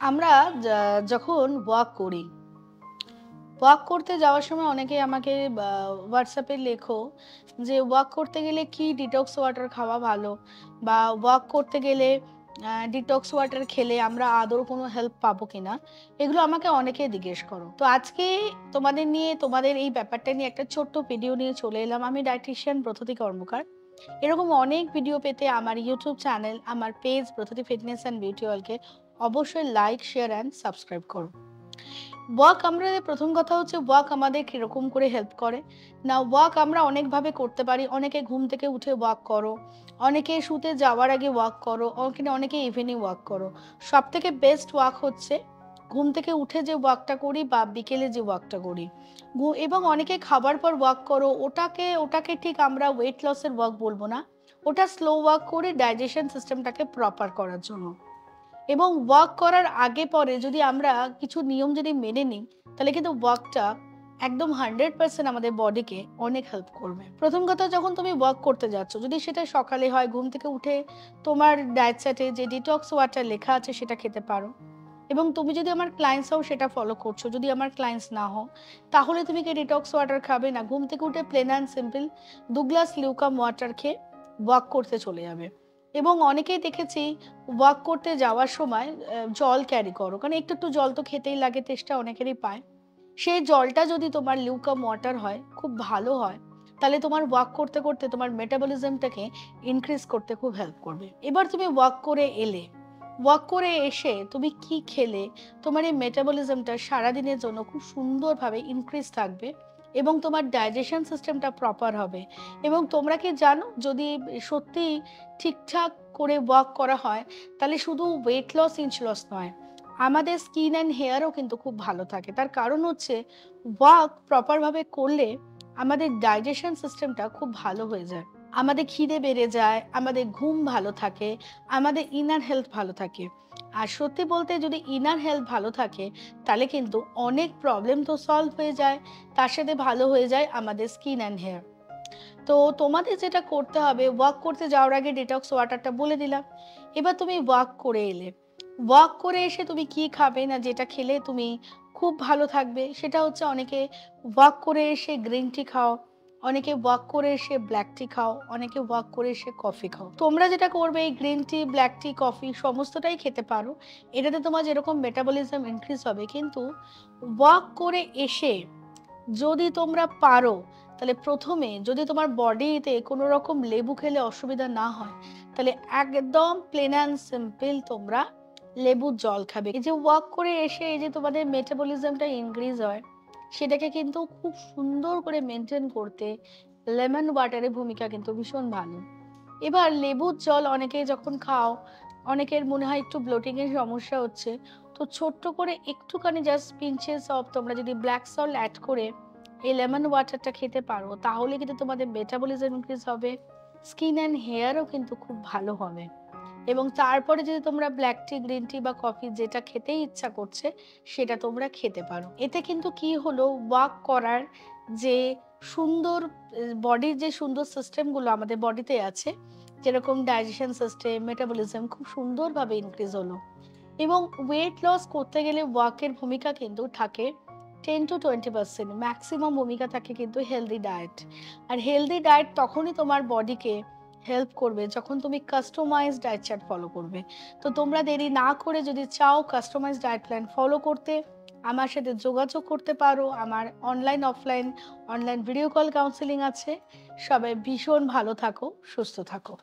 আমরা যখন ওয়াক করি, ওয়াক করতে যাওয়ার সময় অনেকেই আমাকে হোয়াটসঅ্যাপে লেখো যে ওয়াক করতে গেলে কি ডিটক্স ওয়াটার খাওয়া ভালো, বা ওয়াক করতে গেলে ডিটক্স ওয়াটার খেলে আমরা আদৌ কোনো হেল্প পাবো কিনা। এগুলো আমাকে অনেকেই জিজ্ঞেস করো। তো আজকে তোমাদের এই ব্যাপারটা নিয়ে একটা ছোট্ট ভিডিও নিয়ে চলে এলাম। আমি ডায়েটিশিয়ান প্রথতি কর্মকার। এরকম অনেক ভিডিও পেতে আমার ইউটিউব চ্যানেল, আমার পেজ প্রথতি ফিটনেস অ্যান্ড বিউটি ওয়ার্ল্ডকে অবশ্যই লাইক, শেয়ার অ্যান্ড সাবস্ক্রাইব করো। ওয়াক আমরা প্রথম কথা হচ্ছে ওয়াক আমাদের কিরকম করে হেল্প করে না। ওয়াক আমরা অনেকভাবে করতে পারি। অনেকে ঘুম থেকে উঠে ওয়াক করো, অনেকে শুতে যাওয়ার আগে ওয়াক করো, অনেকে ইভিনিং ওয়াক করো। সব থেকে বেস্ট ওয়াক হচ্ছে ঘুম থেকে উঠে যে ওয়াকটা করি বা বিকেলে যে ওয়াকটা করি। এবং অনেকে খাবার পর ওয়াক করো, ওটাকে ঠিক আমরা ওয়েট লসের ওয়াক বলবো না। ওটা স্লো ওয়াক করে ডাইজেশন সিস্টেমটাকে প্রপার করার জন্য। এবং ওয়াক করার আগে পরে যদি আমরা কিছু নিয়ম যদি মেনে নিই, তাহলে কিন্তু ওয়াকটা একদম 100% আমাদের বডিকে অনেক হেল্প করবে। প্রথম কথা, যখন তুমি ওয়াক করতে যাচ্ছ, যদি সেটা সকালে হয়, ঘুম থেকে উঠে তোমার ডায়েট চার্টে যে ডিটক্স ওয়াটার লেখা আছে সেটা খেতে পারো। এবং তুমি যদি আমার ক্লায়েন্টস হও সেটা ফলো করছো। যদি আমার ক্লায়েন্টস না হও, তাহলে তুমি কি ডিটক্স ওয়াটার খাবে না, ঘুম থেকে উঠে plain and simple 2 glass lukewarm water খেয়ে ওয়াক করতে চলে যাবে। এবং অনেকেই দেখেছি ওয়াক করতে যাওয়ার সময় জল ক্যারি করো, কারণ একটু একটু জল তো খেতেই লাগে, তেষ্টা অনেকেরই পায়। সেই জলটা যদি তোমার লিউকাম ওয়াটার হয়, খুব ভালো হয়, তাহলে তোমার ওয়াক করতে করতে তোমার মেটাবলিজমটাকে ইনক্রিজ করতে খুব হেল্প করবে। এবার তুমি ওয়াক করে এলে, ওয়াক করে এসে তুমি কি খেলে তোমার এই মেটাবলিজমটা সারাদিনের জন্য খুব সুন্দরভাবে ইনক্রিজ থাকবে এবং তোমার ডাইজেশন সিস্টেমটা প্রপার হবে। এবং তোমরা কি জানো, যদি সত্যি ঠিকঠাক করে ওয়াক করা হয়, তাহলে শুধু ওয়েট লস, ইঞ্চ লস নয়, আমাদের স্কিন অ্যান্ড হেয়ারও কিন্তু খুব ভালো থাকে। তার কারণ হচ্ছে ওয়াক প্রপারভাবে করলে আমাদের ডাইজেশন সিস্টেমটা খুব ভালো হয়ে যায়, আমাদের খিদে বেড়ে যায়, আমাদের ঘুম ভালো থাকে, আমাদের ইনার হেলথ ভালো থাকে। আর সত্যি বলতে, যদি ইনার হেলথ ভালো থাকে, তাহলে কিন্তু অনেক প্রবলেম তো সলভ হয়ে যায়, তার সাথে ভালো হয়ে যায় আমাদের স্কিন অ্যান্ড হেয়ার। তো তোমাদের যেটা করতে হবে, ওয়াক করতে যাওয়ার আগে ডিটক্স ওয়াটারটা বলে দিলাম। এবার তুমি ওয়াক করে এলে, ওয়াক করে এসে তুমি কি খাবে না যেটা খেলে তুমি খুব ভালো থাকবে, সেটা হচ্ছে অনেকে ওয়াক করে এসে গ্রিন টি খাও, অনেকে ওয়াক করে এসে ব্ল্যাক টি খাও, অনেকে ওয়াক করে এসে কফি খাও। তোমরা যেটা করবে, এই গ্রিন টি, ব্ল্যাক টি, কফি সমস্তটাই খেতে পারো। এটাতে তোমার যেরকম মেটাবলিজম ইনক্রিজ হবে। কিন্তু ওয়াক করে এসে যদি তোমরা পারো, তাহলে প্রথমে যদি তোমার বডিতে কোনো রকম লেবু খেলে অসুবিধা না হয়, তাহলে একদম প্লেন অ্যান্ড সিম্পল তোমরা লেবুর জল খাবে। এই যে ওয়াক করে এসে এই যে তোমাদের মেটাবলিজমটা ইনক্রিজ হয়, সেটাকে কিন্তু খুব সুন্দর করে মেনটেন করতে লেমন ওয়াটারের ভূমিকা কিন্তু ভীষণ ভালো। এবার লেবুর জল অনেকে যখন খাও, অনেকের মনে হয় একটু ব্লোটিং এর সমস্যা হচ্ছে, তো ছোট্ট করে একটুখানি জাস্ট পিঞ্চেস অফ তোমরা যদি ব্ল্যাক সল্ট অ্যাড করে এই লেমন ওয়াটারটা খেতে পারো, তাহলে কিন্তু তোমাদের মেটাবলিজম ইনক্রিজ হবে, স্কিন অ্যান্ড হেয়ারও কিন্তু খুব ভালো হবে। এবং তারপরে যদি তোমরা ব্ল্যাক টি, গ্রিন টি বা কফি যেটা খেতেই ইচ্ছা করছে, সেটা তোমরা খেতে পারো। এতে কিন্তু কি হলো, ওয়াক করার যে সুন্দর বডির যে সুন্দর সিস্টেমগুলো আমাদের বডিতে আছে, যেরকম ডাইজেশন সিস্টেম, মেটাবলিজম খুব সুন্দরভাবে ইনক্রিজ হলো। এবং ওয়েট লস করতে গেলে ওয়াকের ভূমিকা কিন্তু থাকে 10 to 20%, ম্যাক্সিমাম ভূমিকা থাকে কিন্তু হেলদি ডায়েট। আর হেলদি ডায়েট তখনই তোমার বডিকে হেল্প করবে যখন তুমি কাস্টমাইজ ডায়েট চার্ট ফলো করবে। তো তোমরা দেরি না করে যদি চাও কাস্টমাইজ ডায়েট প্ল্যান ফলো করতে, আমার সাথে যোগাযোগ করতে পারো। আমার অনলাইন ভিডিও কল কাউন্সিলিং আছে। সবাই ভীষণ ভালো থাকো, সুস্থ থাকো।